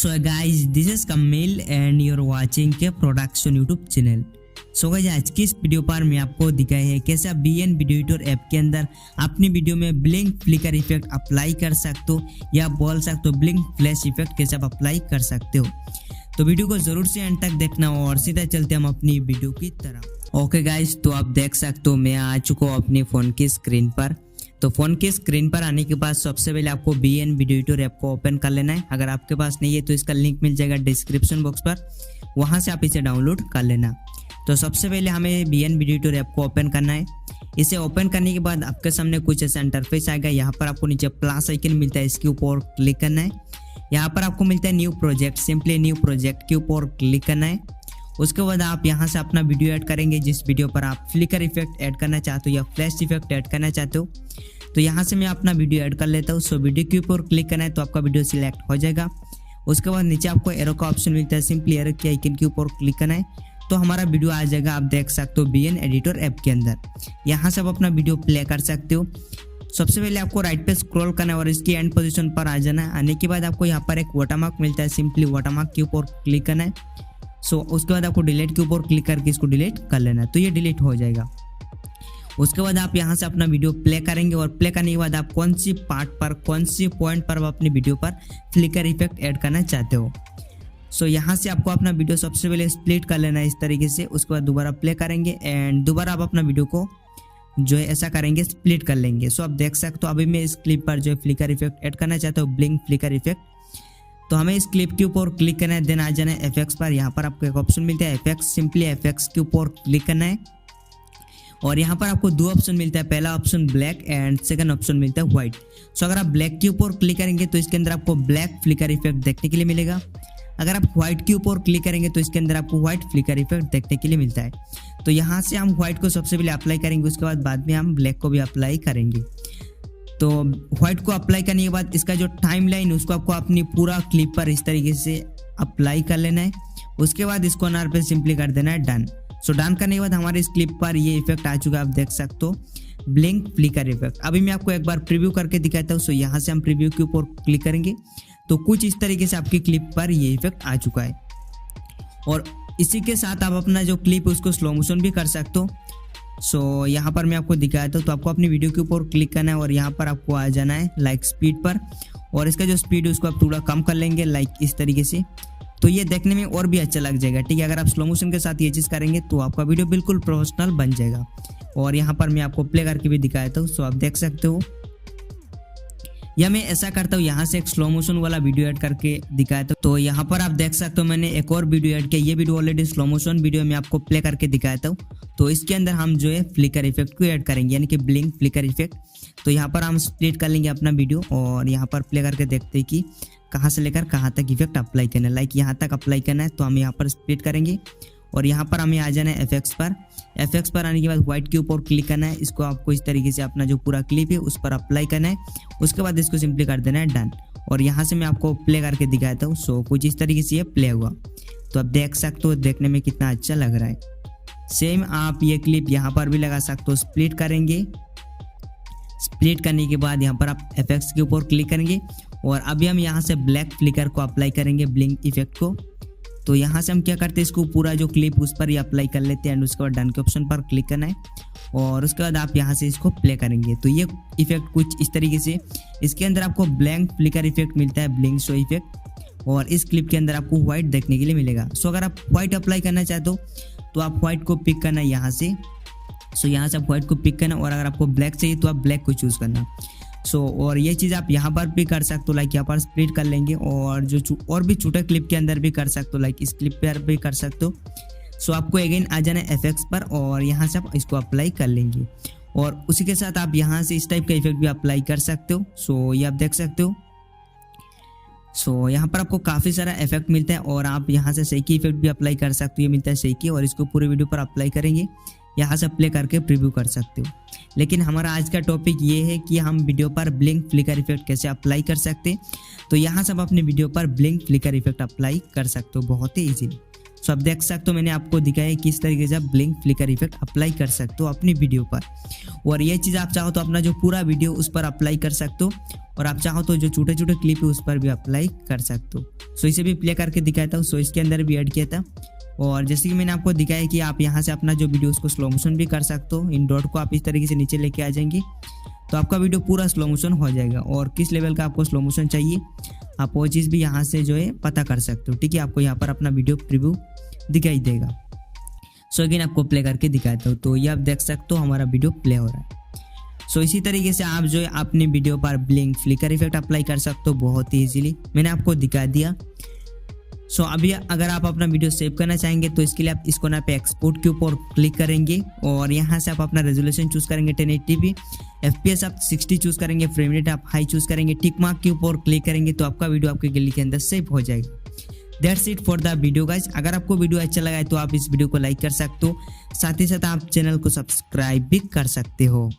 So guys, this is Kamil and you're watching के production YouTube channel. So guys, आज की इस video पर मैं आपको दिखाया है कैसे आप बीएन वीडियो एडिटर ऐप के अंदर अपनी वीडियो में ब्लिंक फ्लिकर इफेक्ट अप्लाई कर सकते हो या बोल सकते हो ब्लिंक फ्लैश इफेक्ट कैसे आप अप्लाई कर सकते हो। तो वीडियो को जरूर से एंड तक देखना और सीधा चलते हम अपनी वीडियो की तरफ। ओके गाइस, तो आप देख सकते हो मैं आ चुका हूँ अपने फ़ोन की स्क्रीन पर। तो फ़ोन की स्क्रीन पर आने के बाद सबसे पहले आपको बीएन वीडियो एडिटर ऐप को ओपन कर लेना है। अगर आपके पास नहीं है तो इसका लिंक मिल जाएगा डिस्क्रिप्शन बॉक्स पर, वहां से आप इसे डाउनलोड कर लेना। तो सबसे पहले हमें बीएन वीडियो एडिटर ऐप को ओपन करना है। इसे ओपन करने के बाद आपके सामने कुछ ऐसा इंटरफेस आएगा। यहाँ पर आपको नीचे प्लस आइकन मिलता है, इसके ऊपर क्लिक करना है। यहाँ पर आपको मिलता है new project, simply new project के ऊपर क्लिक करना है। उसके बाद आप यहाँ से अपना वीडियो ऐड करेंगे, जिस वीडियो पर आप फ्लिकर इफेक्ट ऐड करना चाहते हो या फ्लैश इफेक्ट ऐड करना चाहते हो। तो यहाँ से मैं अपना वीडियो ऐड कर लेता हूँ। सो वीडियो के ऊपर क्लिक करना है तो आपका वीडियो सिलेक्ट हो जाएगा। उसके बाद नीचे आपको एरो का ऑप्शन मिलता है, सिंपली एरो के आइकन के ऊपर क्लिक करना है तो हमारा वीडियो आ जाएगा। आप देख सकते हो बीएन एडिटर ऐप के अंदर। यहाँ से आप अपना वीडियो प्ले कर सकते हो। सबसे पहले आपको राइट पे स्क्रॉल करना है और इसकी एंड पोजीशन पर आ जाना है। आने के बाद आपको यहाँ पर एक वाटरमार्क मिलता है, सिंपली वाटरमार्क के ऊपर क्लिक करना है। सो उसके बाद आपको डिलीट के ऊपर क्लिक करके इसको डिलीट कर लेना है, तो ये डिलीट हो जाएगा। उसके बाद आप यहाँ से अपना वीडियो प्ले करेंगे और प्ले करने के बाद आप कौन सी पार्ट पर, कौन सी पॉइंट पर आप अपनी वीडियो पर फ्लिकर इफेक्ट ऐड करना चाहते हो। सो यहाँ से आपको अपना वीडियो सबसे पहले स्प्लिट कर लेना है इस तरीके से। उसके बाद दोबारा प्ले करेंगे एंड दोबारा आप अपना वीडियो को जो है ऐसा करेंगे, स्प्लिट कर लेंगे। सो आप देख सकते हो अभी मैं इस क्लिप पर जो है फ्लिकर इफेक्ट ऐड करना चाहता हूँ, ब्लिंक फ्लिकर इफेक्ट। तो हमें इस क्लिप के ऊपर क्लिक करना है, देन आ जाना है एफएक्स पर। यहाँ पर आपको एक ऑप्शन मिलता है एफएक्स, सिंपली एफएक्स के ऊपर क्लिक करना है और यहाँ पर आपको दो ऑप्शन मिलता है, पहला option black and second option मिलता है व्हाइट। सो अगर आप ब्लैक के ऊपर क्लिक करेंगे तो इसके अंदर आपको ब्लैक फ्लिकर इफेक्ट देखने के लिए मिलेगा। अगर आप व्हाइट के ऊपर क्लिक करेंगे तो इसके अंदर आपको व्हाइट फ्लिकर इफेक्ट देखने के लिए मिलता है। तो यहाँ से हम व्हाइट को सबसे पहले अप्लाई करेंगे, उसके बाद में हम ब्लैक को भी अप्लाई करेंगे। तो व्हाइट को अप्लाई करने के बाद इसका जो टाइम लाइन उसको आपको अपनी पूरा क्लिप पर इस तरीके से अप्लाई कर लेना है। उसके बाद इसको कॉर्नर पे सिंपली कर देना है डन। सो डन करने के बाद हमारे इस क्लिप पर ये इफेक्ट आ चुका है, आप देख सकते हो ब्लिंक फ्लिकर इफेक्ट। अभी मैं आपको एक बार प्रीव्यू करके दिखाता हूँ। सो यहाँ से हम प्रीव्यू के ऊपर क्लिक करेंगे तो कुछ इस तरीके से आपकी क्लिप पर ये इफेक्ट आ चुका है। और इसी के साथ आप अपना जो क्लिप है उसको स्लो मोशन भी कर सकते हो। सो यहाँ पर मैं आपको दिखाता हूँ। तो आपको अपनी वीडियो के ऊपर क्लिक करना है और यहाँ पर आपको आ जाना है लाइक स्पीड पर, और इसका जो स्पीड है उसको आप थोड़ा कम कर लेंगे लाइक इस तरीके से। तो ये देखने में और भी अच्छा लग जाएगा, ठीक है। अगर आप स्लो मोशन के साथ ये चीज़ करेंगे तो आपका वीडियो बिल्कुल प्रोफेशनल बन जाएगा। और यहाँ पर मैं आपको प्ले करके भी दिखाता हूँ। सो आप देख सकते हो या मैं ऐसा करता हूँ, यहाँ से एक स्लो मोशन वाला वीडियो ऐड करके दिखाता हूँ। तो यहाँ पर आप देख सकते हो मैंने एक और वीडियो ऐड किया। ये video already slow motion video मैं आपको प्ले करके दिखाता हूँ। तो इसके अंदर हम जो है फ्लिकर इफेक्ट को ऐड करेंगे, यानी कि ब्लिंक फ्लिकर इफेक्ट। तो यहाँ पर हम स्प्लिट कर लेंगे अपना वीडियो और यहाँ पर प्ले करके देखते हैं कि कहाँ से लेकर कहाँ तक इफेक्ट अप्लाई करना है। लाइक यहाँ तक अप्लाई करना है तो हम यहाँ पर स्प्लिट करेंगे और यहाँ पर हमें आ जाना है एफएक्स पर। एफएक्स पर आने के बाद व्हाइट के ऊपर क्लिक करना है। इसको आपको इस तरीके से अपना जो पूरा क्लिप है उस पर अप्लाई करना है। उसके बाद इसको सिंपली कर देना है डन। और यहाँ से मैं आपको प्ले करके दिखाता हूँ। सो कुछ इस तरीके से ये प्ले हुआ, तो आप देख सकते हो देखने में कितना अच्छा लग रहा है। सेम आप ये क्लिप यहाँ पर भी लगा सकते हो। स्प्लिट करेंगे, स्प्लिट करने के बाद यहाँ पर आप एफएक्स के ऊपर क्लिक करेंगे और अभी हम यहाँ से ब्लैक फ्लिकर को अप्लाई करेंगे, ब्लिंक इफेक्ट को। तो यहाँ से हम क्या करते हैं, इसको पूरा जो क्लिप उस पर ही अप्लाई कर लेते हैं एंड उसके बाद डन के ऑप्शन पर क्लिक करना है और उसके बाद आप यहाँ से इसको प्ले करेंगे। तो ये इफेक्ट कुछ इस तरीके से, इसके अंदर आपको ब्लैंक फ्लिकर इफेक्ट मिलता है, ब्लिंक शो इफेक्ट। और इस क्लिप के अंदर आपको व्हाइट देखने के लिए मिलेगा। सो अगर आप व्हाइट अप्लाई करना चाहते हो तो आप व्हाइट को पिक करना है यहाँ से। सो यहाँ से आप व्हाइट को पिक करना और अगर आपको ब्लैक चाहिए तो आप ब्लैक को चूज़ करना। सो और ये चीज़ आप यहाँ पर भी कर सकते हो, लाइक यहाँ पर स्प्लिट कर लेंगे और जो और भी छोटे क्लिप के अंदर भी कर सकते हो, लाइक इस क्लिप पर भी कर सकते हो। सो आपको अगेन आ जाना है एफएक्स पर और यहाँ से आप इसको अप्लाई कर लेंगे और उसी के साथ आप यहाँ से इस टाइप का इफेक्ट भी अप्लाई कर सकते हो। सो ये आप देख सकते हो। सो यहाँ पर आपको काफ़ी सारा इफेक्ट मिलता है और आप यहाँ से सही की इफेक्ट भी अप्लाई कर सकते हो। ये मिलता है सही की और इसको पूरे वीडियो पर अप्लाई करेंगे, यहाँ से प्ले करके प्रीव्यू कर सकते हो। लेकिन हमारा आज का टॉपिक ये है कि हम वीडियो पर ब्लिंक फ्लिकर इफेक्ट कैसे अप्लाई कर सकते हैं। तो यहाँ से आप अपने वीडियो पर ब्लिंक फ्लिकर इफेक्ट अप्लाई कर सकते हो बहुत ही इजीली। सो सो आप देख सकते हो मैंने आपको दिखाया है किस तरीके से आप ब्लिंक फ्लिकर इफेक्ट अप्लाई कर सकते हो अपनी वीडियो पर। और ये चीज़ आप चाहो तो अपना जो पूरा वीडियो उस पर अप्लाई कर सकते हो, और आप चाहो तो जो छोटे छोटे क्लिप है उस पर भी अप्लाई कर सकते हो। सो इसे भी प्ले करके दिखाता हूँ। सो इसके अंदर भी ऐड किया था, और जैसे कि मैंने आपको दिखाया कि आप यहाँ से अपना जो वीडियो उसको स्लो मोशन भी कर सकते हो। इन डॉट को आप इस तरीके से नीचे लेके आ जाएंगे तो आपका वीडियो पूरा स्लो मोशन हो जाएगा। और किस लेवल का आपको स्लो मोशन चाहिए आप वो चीज़ भी यहाँ से जो है पता कर सकते हो। ठीक है, आपको यहाँ पर अपना वीडियो प्रीव्यू दिखाई देगा। सो अगेन आपको प्ले करके दिखाता हूँ। तो ये आप देख सकते हो हमारा वीडियो प्ले हो रहा है। सो इसी तरीके से आप जो है अपनी वीडियो पर ब्लिंक फ्लिकर इफेक्ट अप्लाई कर सकते हो बहुत ही इजीली। मैंने आपको दिखा दिया। सो अभी अगर आप अपना वीडियो सेव करना चाहेंगे तो इसके लिए आप इस कोना पे एक्सपोर्ट के ऊपर क्लिक करेंगे, और यहाँ से आप अपना रेजोल्यूशन चूज करेंगे 1080p, FPS आप 60 चूज करेंगे, फ्रेम रेट आप हाई चूज करेंगे, टिक मार्क के ऊपर क्लिक करेंगे तो आपका वीडियो आपके गैलरी के अंदर सेव हो जाएगा। That's it for the video guys. अगर आपको वीडियो अच्छा लगा है तो आप इस वीडियो को लाइक कर सकते हो, साथ ही साथ आप चैनल को सब्सक्राइब भी कर सकते हो।